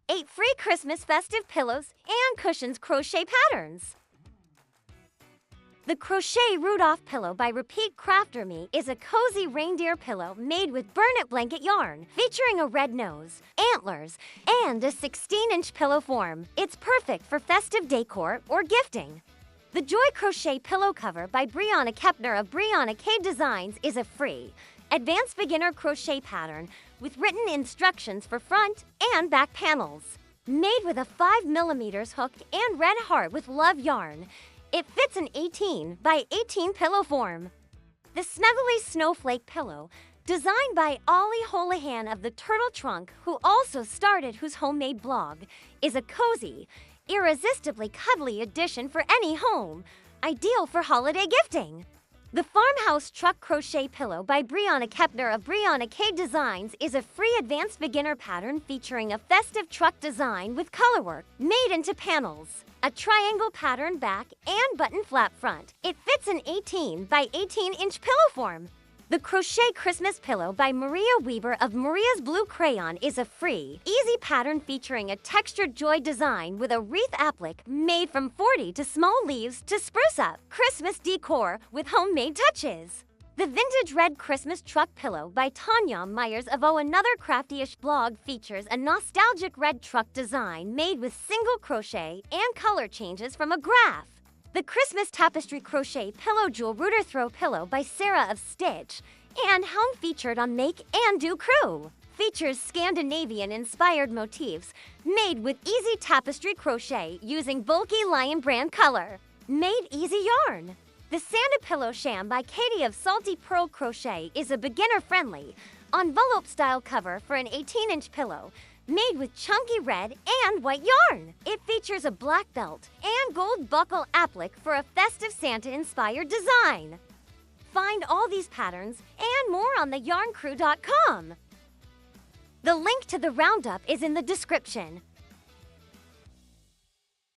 8 free Christmas festive pillows and cushions crochet patterns. The Crochet Rudolph Pillow by Repeat Crafter Me is a cozy reindeer pillow made with burnet blanket yarn, featuring a red nose, antlers, and a 16-inch pillow form. It's perfect for festive decor or gifting. The Joy Crochet Pillow Cover by Brianna Kepner of Brianna K Designs is a free, advanced beginner crochet pattern with written instructions for front and back panels. Made with a 5mm hooked and red heart with love yarn, it fits an 18 by 18 pillow form. The Snuggly Snowflake Pillow, designed by Ollie Holohan of the Turtle Trunk, who also started Whose Homemade blog, is a cozy, irresistibly cuddly addition for any home, ideal for holiday gifting. The Farmhouse Truck Crochet Pillow by Brianna Kepner of Brianna K Designs is a free advanced beginner pattern featuring a festive truck design with colorwork made into panels, a triangle pattern back, and button flap front. It fits an 18 by 18-inch pillow form. The Crochet Christmas Pillow by Maria Weber of Maria's Blue Crayon is a free, easy pattern featuring a textured joy design with a wreath applique made from 40 to small leaves to spruce up Christmas decor with homemade touches. The Vintage Red Christmas Truck Pillow by Tanya Myers of Another Crafty-ish blog features a nostalgic red truck design made with single crochet and color changes from a graph. The Christmas Tapestry Crochet Pillow Jewel Rooter Throw Pillow by Sarah of Stitch and Helm featured on Make and Do Crew features Scandinavian-inspired motifs made with easy tapestry crochet using bulky Lion brand color. Made easy yarn. The Santa Pillow Sham by Katie of Salty Pearl Crochet is a beginner-friendly, envelope-style cover for an 18-inch pillow made with chunky red and white yarn. It features a black belt and gold buckle applique for a festive Santa-inspired design. Find all these patterns and more on theyarncrew.com. The link to the roundup is in the description.